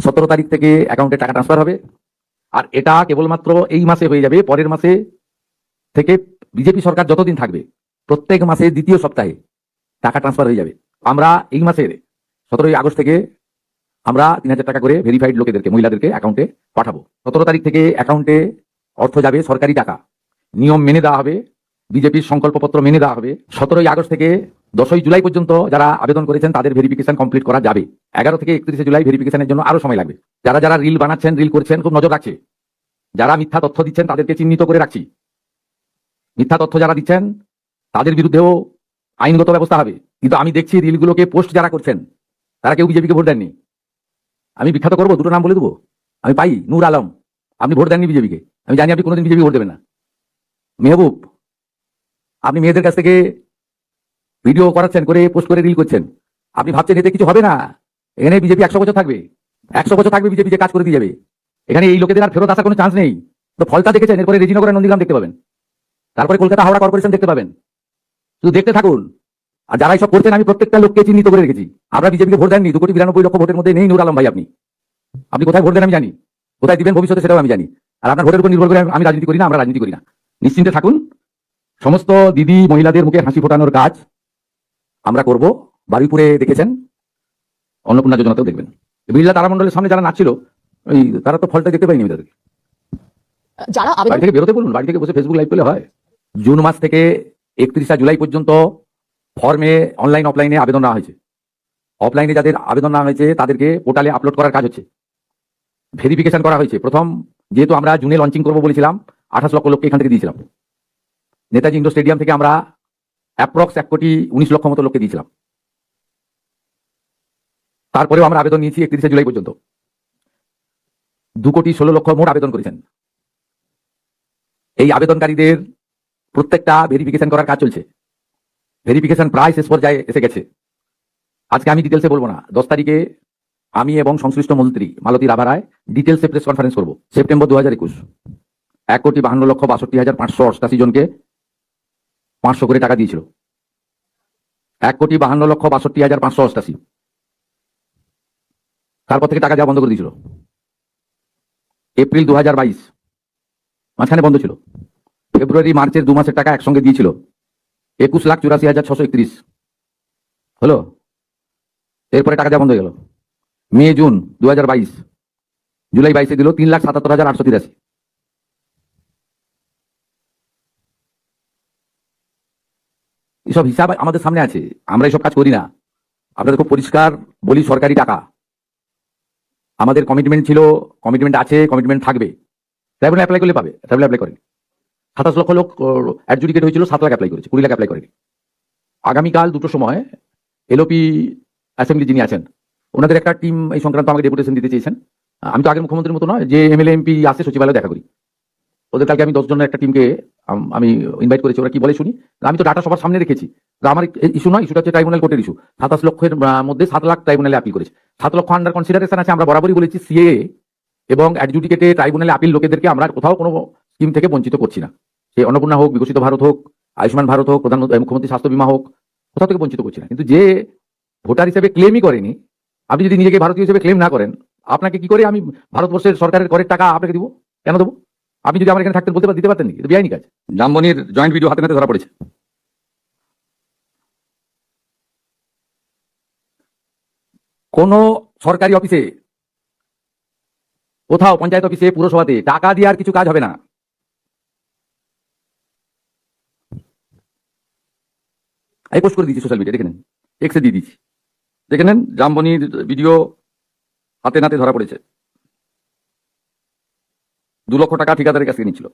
17 তারিখ থেকে অ্যাকাউন্টে টাকা ট্রান্সফার হবে। আর এটা কেবলমাত্র এই মাসে হয়ে যাবে, পরের মাসে থেকে বিজেপি সরকার যতদিন থাকবে প্রত্যেক মাসে দ্বিতীয় সপ্তাহে টাকা ট্রান্সফার হয়ে যাবে। আমরা এই মাসের 17 আগস্ট থেকে আমরা 3000 টাকা করে ভেরিফাইড লোকেদেরকে, মহিলাদেরকে অ্যাকাউন্টে পাঠাবো। 17 তারিখ থেকে অ্যাকাউন্টে অর্থ যাবে, সরকারি টাকা, নিয়ম মেনে দেওয়া হবে, বিজেপির সংকল্পপত্র মেনে দেওয়া হবে। 17 আগস্ট থেকে 10 জুলাই পর্যন্ত যারা আবেদন করেছেন তাদের ভেরিফিকেশন কমপ্লিট করা যাবে। 11 থেকে 31 জুলাই ভেরিফিকেশনের জন্য আরো সময় লাগবে। যারা যারা রিল বানাচ্ছেন, রিল করছেন, খুব নজর রাখছে। যারা মিথ্যা তথ্য দিচ্ছেন তাদেরকে চিহ্নিত করে রাখছি। মিথ্যা তথ্য যারা দিচ্ছেন তাদের বিরুদ্ধেও আইনগত ব্যবস্থা হবে। কিন্তু আমি দেখছি রিলগুলোকে পোস্ট যারা করছেন তারা কেউ বিজেপিকে ভোট দেননি। আমি বিখ্যাত করবো, দুটো নাম বলে দেবো। আমি পাই নূর আলম, আপনি ভোট দেননি বিজেপিকে, আমি জানি আপনি কোনোদিন বিজেপি ভোট দেবেন না। মেহবুব, আপনি মেয়েদের কাছ থেকে ভিডিও করাচ্ছেন, করে পোস্ট করে রিল করছেন, আপনি ভাবছেন এতে কিছু হবে না। এখানে বিজেপি 100 বছর থাকবে, 100 বছর থাকবে বিজেপি, যে কাজ করে দিয়ে যাবে। এখানে এই লোকেদের আর ফেরত আসার কোনো চান্স নেই। তো ফলটা দেখেছেন, এরপরে রেজিনগর নন্দীগ্রাম দেখতে পাবেন, তারপরে কলকাতা হাওড়া কর্পোরেশন দেখতে পাবেন। শুধু দেখতে থাকুন। আর যারা এইসব করছেন আমি প্রত্যেকটা লোককে চিহ্নিত করে রেখেছি। আপনারা বিজেপিকে ভোট দেননি, 2,92,00,000 ভোটের মধ্যে নেই নূর আলম ভাই। আপনি কোথায় ভোট দেন আমি জানি, কোথায় দিবেন ভবিষ্যতে সেটাও আমি জানি। আর আপনার ভোটের উপর নির্ভর করে আমি রাজনীতি করি না, আমরা রাজনীতি করি না। নিশ্চিন্তে থাকুন। সমস্ত দিদি মহিলাদের মুখে হাসি ফোটানোর কাজ আমরা করব। বারুইপুরে দেখেছেন, অন্নপূর্ণা যোজনাতেও দেখবেন। বিড়লা তারামণ্ডলের সামনে যারা নাচছিল, ওই তারা তো ফলটা দেখতে পাইনি। তাদেরকে যারা বাড়ি থেকে বেরোতে বলুন, বাড়ি থেকে বসে ফেসবুক লাইভ করলে হয়। জুন মাস থেকে 31 জুলাই পর্যন্ত ফর্মে অনলাইন অফলাইনে আবেদন নেওয়া হয়েছে। অফলাইনে যাদের আবেদন নেওয়া হয়েছে তাদেরকে পোর্টালে আপলোড করার কাজ হচ্ছে, ভেরিফিকেশন করা হয়েছে। প্রথম যেহেতু আমরা জুনে লঞ্চিং করবো বলেছিলাম, 28 লক্ষ লোককে এখান থেকে দিয়েছিলাম। নেতাজি ইন্ডোর স্টেডিয়াম থেকে আমরা অ্যাপ্রক্স 1,19,00,000 মতো লোককে দিয়েছিলাম। তারপরেও আমরা আবেদন নিয়েছি 31 জুলাই পর্যন্ত। 2,16,00,000 মোট আবেদন করেছেন। এই আবেদনকারীদের প্রত্যেকটা ভেরিফিকেশন করার কাজ চলছে। ভেরিফিকেশন প্রায় শেষ পর্যায়ে এসে গেছে। আজকে আমি ডিটেলসে বলবো না। 10 তারিখে আমি এবং সংশ্লিষ্ট মন্ত্রী মালতী রাভা রায় ডিটেলসে প্রেস কনফারেন্স করবো। সেপ্টেম্বর 2021 1,52,588 জনকে 500 করে টাকা দিয়েছিল। 1,52,65,588। তারপর থেকে টাকা দেওয়া বন্ধ করে দিয়েছিল। এপ্রিল 2022 মাঝখানে বন্ধ ছিল। ফেব্রুয়ারি মার্চের 2 মাসের টাকা একসঙ্গে দিয়েছিল। 21,84,631 হলো। এরপরে টাকা দেওয়া বন্ধ হয়ে গেল। মে জুন 2022, জুলাই 22 দিল 3,77,883। এসব হিসাব আমাদের সামনে আছে, আমরা এসব কাজ করি না। আপনাদের খুব পরিষ্কার বলি, সরকারি টাকা। আমাদের কমিটমেন্ট ছিল, কমিটমেন্ট আছে, কমিটমেন্ট থাকবে। ট্রাইব্যুনাল অ্যাপ্লাই করলে পাবে, ট্রাইব্যুনাল অ্যাপ্লাই করেনি। 27 লক্ষ লোক অ্যাডজুডিকেট হয়েছিল, 7 লাখ অ্যাপ্লাই করেছে, 20 লাখ অ্যাপ্লাই করেনি। আগামীকাল 2টোর সময় এলওপি অ্যাসেম্বলি যিনি আছেন ওনাদের একটা টিম এই সংক্রান্ত আমাকে ডেপুটেশন দিতে চেয়েছেন। আমি তো আগের মুখ্যমন্ত্রীর মতো নয় যে এমএলএ এমপি আসে সচিবালয়ে দেখা করি। ওদের কালকে আমি 10 জনের একটা টিমকে আমি ইনভাইট করেছি। ওরা কি বলে শুনি। আমি তো ডাটা সবার সামনে রেখেছি। আমার ইস্যু নয়, ইস্যুটা হচ্ছে ট্রাইব্যুনাল কোর্টের ইস্যু। 27 লক্ষের মধ্যে 7 লাখ ট্রাইব্যুনালে আপিল করেছে। 7 লক্ষ আন্ডার কনসিডারেশন আছে। আমরা বরাবরই বলেছি সিএ এবং অ্যাডজুডিকেটে ট্রাইব্যুনালে আপিল লোকেদেরকে আমরা কোথাও কোনো স্কিম থেকে বঞ্চিত করছি না। সে অন্নপূর্ণা হোক, বিকশিত ভারত হোক, আয়ুষ্মান ভারত হোক, প্রধানমন্ত্রী মুখ্যমন্ত্রী স্বাস্থ্য বীমা হোক, কোথাও থেকে বঞ্চিত করছি না। কিন্তু যে ভোটার হিসেবে ক্লেমই করেনি, আপনি যদি নিজেকে ভারতীয় হিসেবে ক্লেম না করেন, আপনাকে কি করে আমি ভারতবর্ষের সরকারের করের টাকা আপনাকে দিব? কেন দেবো? আপনি যদি আমার এখানে থাকতেন বলতে দিতে পারতেন, কিন্তু বেআইনি কাজ। জামবনির জয়েন্ট ভিডিও হাতে নাতে ধরা পড়েছে। কোন সরকারি অফিসে, কোথাও পঞ্চায়েত অফিসে, পুরসভাতে টাকা দিয়ে আর কিছু কাজ হবে না। আমি পোস্ট করে দিচ্ছি সোশ্যাল মিডিয়া, দেখে নেন, এক্সে দিয়ে দিচ্ছি, দেখে নেন। জামবনির ভিডিও হাতে নাতে ধরা পড়েছে। 2 লক্ষ টাকা ঠিকাদারের কাছ থেকে নিচ্ছিল।